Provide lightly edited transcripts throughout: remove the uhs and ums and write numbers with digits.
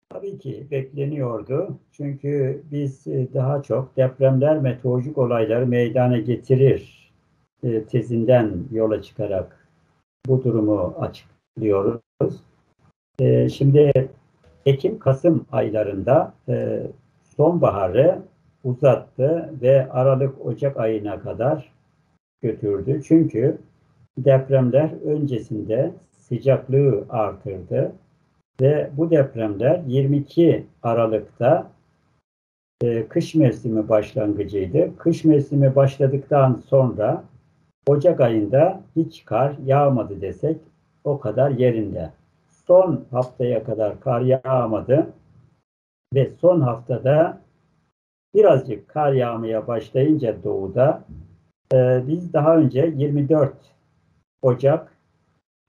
Tabii ki bekleniyordu. Çünkü biz daha çok depremler meteorolojik olayları meydana getirir tezinden yola çıkarak bu durumu açıklıyoruz. Şimdi Ekim-Kasım aylarında sonbaharı uzattı ve Aralık-Ocak ayına kadar götürdü. Çünkü depremler öncesinde sıcaklığı artırdı ve bu depremler 22 Aralık'ta kış mevsimi başlangıcıydı. Kış mevsimi başladıktan sonra Ocak ayında hiç kar yağmadı desek o kadar yerinde. Son haftaya kadar kar yağmadı ve son haftada birazcık kar yağmaya başlayınca doğuda biz daha önce 24 Ocak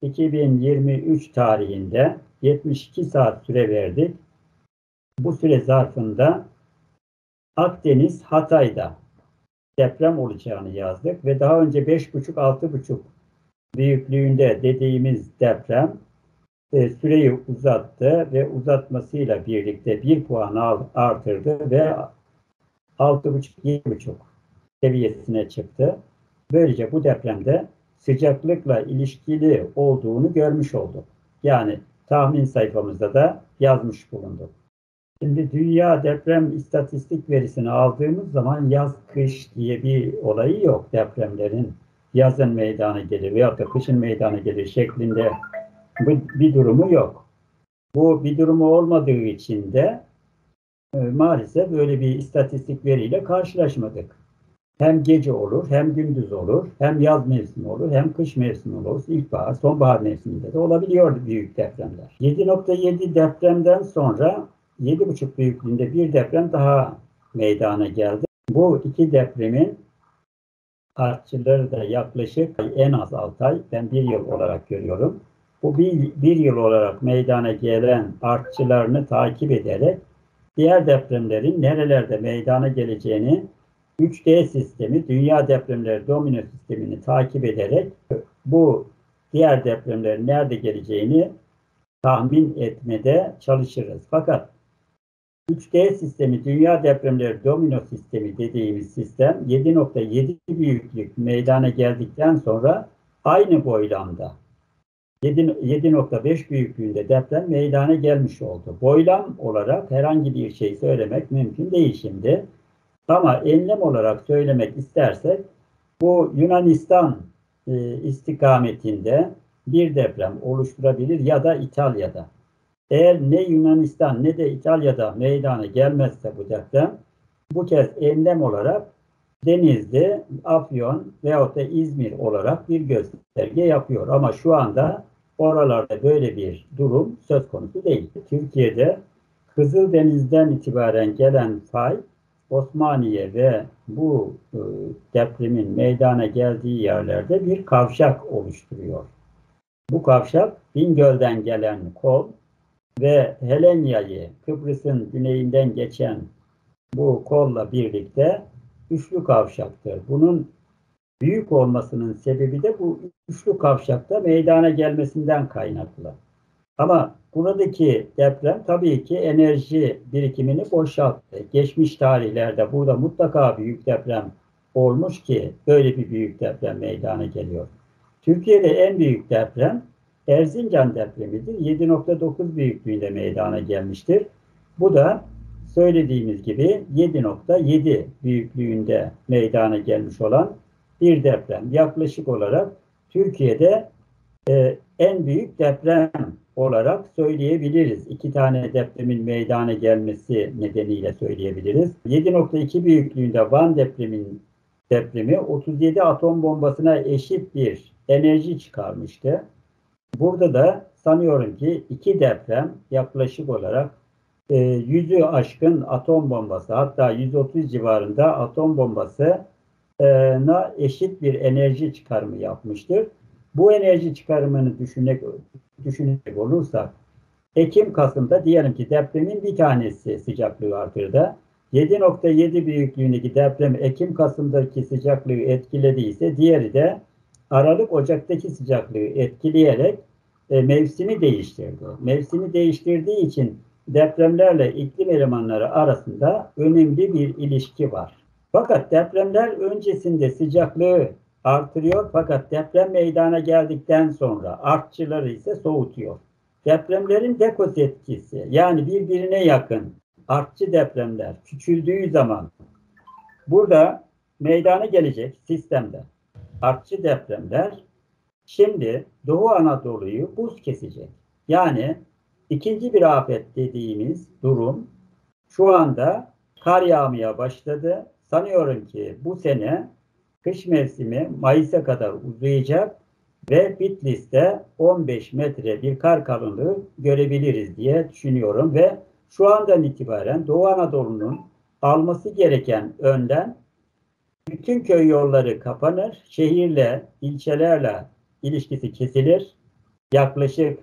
2023 tarihinde 72 saat süre verdik. Bu süre zarfında Akdeniz Hatay'da deprem olacağını yazdık ve daha önce 5,5-6,5 büyüklüğünde dediğimiz deprem süreyi uzattı ve uzatmasıyla birlikte bir puan artırdı ve 6,5-7,5 seviyesine çıktı. Böylece bu depremde sıcaklıkla ilişkili olduğunu görmüş olduk. Yani tahmin sayfamızda da yazmış bulunduk. Şimdi dünya deprem istatistik verisini aldığımız zaman yaz-kış diye bir olayı yok depremlerin. Yazın meydana gelir veyahut da kışın meydana gelir şeklinde bir durumu yok. Bu bir durumu olmadığı için de maalesef böyle bir istatistik veriyle karşılaşmadık. Hem gece olur, hem gündüz olur, hem yaz mevsimi olur, hem kış mevsimi olur. İlkbahar, sonbahar mevsiminde de olabiliyordu büyük depremler. 7,7 depremden sonra 7,5 büyüklüğünde bir deprem daha meydana geldi. Bu iki depremin artçıları da yaklaşık en az 6 ay, ben bir yıl olarak görüyorum. Bu bir yıl olarak meydana gelen artçılarını takip ederek diğer depremlerin nerelerde meydana geleceğini 3D sistemi, dünya depremleri domino sistemini takip ederek bu diğer depremlerin nerede geleceğini tahmin etmede çalışırız. Fakat 3D sistemi, dünya depremleri domino sistemi dediğimiz sistem 7,7 büyüklük meydana geldikten sonra aynı boylamda 7,5 büyüklüğünde deprem meydana gelmiş oldu. Boylam olarak herhangi bir şey söylemek mümkün değil şimdi. Ama enlem olarak söylemek istersek bu Yunanistan istikametinde bir deprem oluşturabilir ya da İtalya'da. Eğer ne Yunanistan ne de İtalya'da meydana gelmezse bu deprem bu kez enlem olarak Denizli, Afyon veyahut da İzmir olarak bir gösterge yapıyor. Ama şu anda oralarda böyle bir durum söz konusu değil. Türkiye'de Kızıldeniz'den itibaren gelen fay Osmaniye ve bu depremin meydana geldiği yerlerde bir kavşak oluşturuyor. Bu kavşak Bingöl'den gelen kol ve Helenya'yı Kıbrıs'ın güneyinden geçen bu kolla birlikte üçlü kavşaktır. Bunun büyük olmasının sebebi de bu üçlü kavşakta meydana gelmesinden kaynaklı. Ama buradaki deprem tabii ki enerji birikimini boşalttı. Geçmiş tarihlerde burada mutlaka büyük deprem olmuş ki böyle bir büyük deprem meydana geliyor. Türkiye'de en büyük deprem Erzincan depremidir. 7,9 büyüklüğünde meydana gelmiştir. Bu da söylediğimiz gibi 7,7 büyüklüğünde meydana gelmiş olan bir deprem. Yaklaşık olarak Türkiye'de en büyük deprem olarak söyleyebiliriz. İki tane depremin meydana gelmesi nedeniyle söyleyebiliriz. 7,2 büyüklüğünde Van depremi 37 atom bombasına eşit bir enerji çıkarmıştı. Burada da sanıyorum ki iki deprem yaklaşık olarak 100'ü aşkın atom bombası, hatta 130 civarında atom bombasına eşit bir enerji çıkarımı yapmıştır. Bu enerji çıkarımını düşünecek olursak Ekim-Kasım'da diyelim ki depremin bir tanesi sıcaklığı artırdı. 7,7 büyüklüğündeki deprem Ekim-Kasım'daki sıcaklığı etkilediyse diğeri de Aralık-Ocak'taki sıcaklığı etkileyerek mevsimi değiştirdi. Mevsimi değiştirdiği için depremlerle iklim elemanları arasında önemli bir ilişki var. Fakat depremler öncesinde sıcaklığı artırıyor, fakat deprem meydana geldikten sonra artçıları ise soğutuyor. Depremlerin dekoz etkisi, yani birbirine yakın artçı depremler küçüldüğü zaman burada meydana gelecek sistemde artçı depremler şimdi Doğu Anadolu'yu buz kesecek. Yani ikinci bir afet dediğimiz durum şu anda kar yağmaya başladı. Sanıyorum ki bu sene kış mevsimi Mayıs'a kadar uzayacak ve Bitlis'te 15 metre bir kar kalınlığı görebiliriz diye düşünüyorum ve şu andan itibaren Doğu Anadolu'nun alması gereken önlem bütün köy yolları kapanır, şehirle, ilçelerle ilişkisi kesilir. Yaklaşık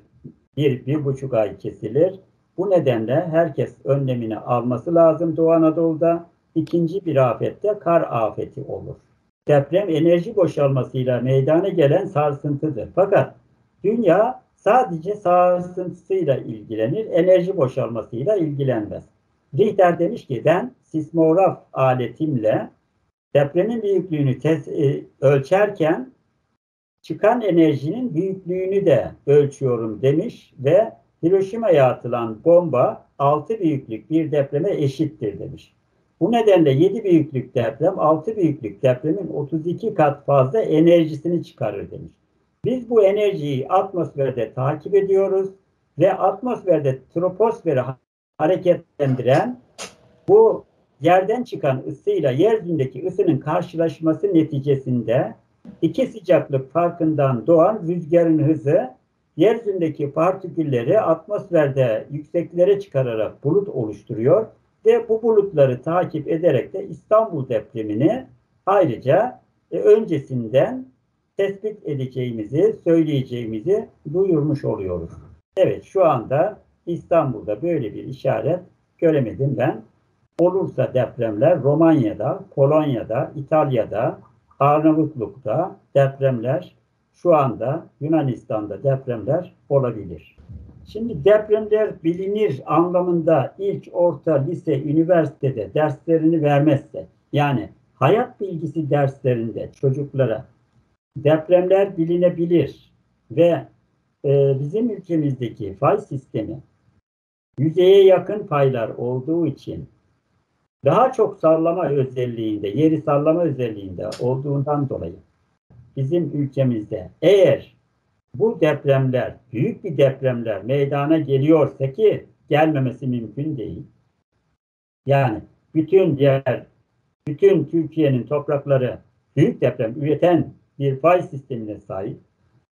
1-1,5 ay kesilir. Bu nedenle herkes önlemini alması lazım Doğu Anadolu'da. İkinci bir afette kar afeti olur. Deprem enerji boşalmasıyla meydana gelen sarsıntıdır. Fakat dünya sadece sarsıntısıyla ilgilenir, enerji boşalmasıyla ilgilenmez. Richter demiş ki ben sismograf aletimle depremin büyüklüğünü ölçerken çıkan enerjinin büyüklüğünü de ölçüyorum demiş ve Hiroşima'ya atılan bomba 6 büyüklük bir depreme eşittir demiş. Bu nedenle 7 büyüklük deprem 6 büyüklük depremin 32 kat fazla enerjisini çıkarır demiş. Biz bu enerjiyi atmosferde takip ediyoruz ve atmosferde troposferi hareketlendiren bu yerden çıkan ısıyla yeryüzündeki ısının karşılaşması neticesinde iki sıcaklık farkından doğan rüzgarın hızı yeryüzündeki partikülleri atmosferde yükseklere çıkararak bulut oluşturuyor ve bu bulutları takip ederek de İstanbul depremini ayrıca öncesinden tespit edeceğimizi, söyleyeceğimizi duyurmuş oluyoruz. Evet, şu anda İstanbul'da böyle bir işaret göremedim ben. Olursa depremler Romanya'da, Polonya'da, İtalya'da, Arnavutluk'ta depremler, şu anda Yunanistan'da depremler olabilir. Şimdi depremler bilinir anlamında ilk, orta, lise, üniversitede derslerini vermezse, yani hayat bilgisi derslerinde çocuklara depremler bilinebilir ve bizim ülkemizdeki fay sistemi yüzeye yakın faylar olduğu için daha çok sallama özelliğinde, yeri sallama özelliğinde olduğundan dolayı bizim ülkemizde eğer bu depremler, büyük bir depremler meydana geliyorsa ki gelmemesi mümkün değil. Yani bütün Türkiye'nin toprakları büyük deprem üreten bir fay sistemine sahip.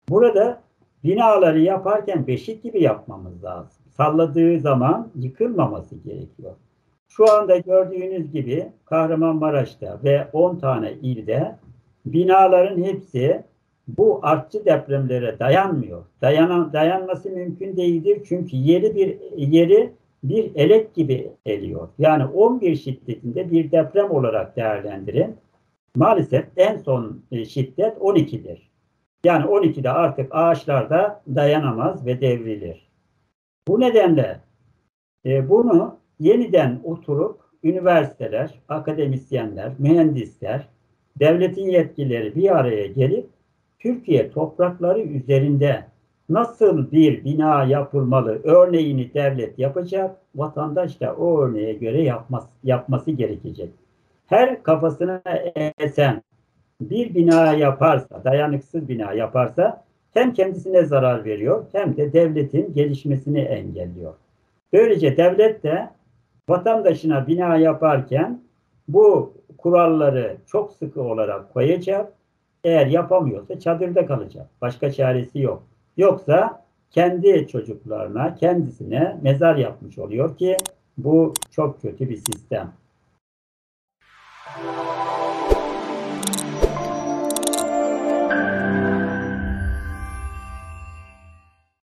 Burada binaları yaparken beşik gibi yapmamız lazım. Salladığı zaman yıkılmaması gerekiyor. Şu anda gördüğünüz gibi Kahramanmaraş'ta ve 10 tane ilde binaların hepsi bu artçı depremlere dayanmıyor. Dayanması mümkün değildir çünkü yeri bir elek gibi eliyor. Yani 11 şiddetinde bir deprem olarak değerlendirin. Maalesef en son şiddet 12'dir. Yani 12'de artık ağaçlar da dayanamaz ve devrilir. Bu nedenle bunu yeniden oturup üniversiteler, akademisyenler, mühendisler, devletin yetkilileri bir araya gelip Türkiye toprakları üzerinde nasıl bir bina yapılmalı örneğini devlet yapacak, vatandaş da o örneğe göre yapması gerekecek. Her kafasına esen bir bina yaparsa, dayanıksız bina yaparsa hem kendisine zarar veriyor hem de devletin gelişmesini engelliyor. Böylece devlet de vatandaşına bina yaparken bu kuralları çok sıkı olarak koyacak. Eğer yapamıyorsa çadırda kalacak. Başka çaresi yok. Yoksa kendi çocuklarına, kendisine mezar yapmış oluyor ki bu çok kötü bir sistem.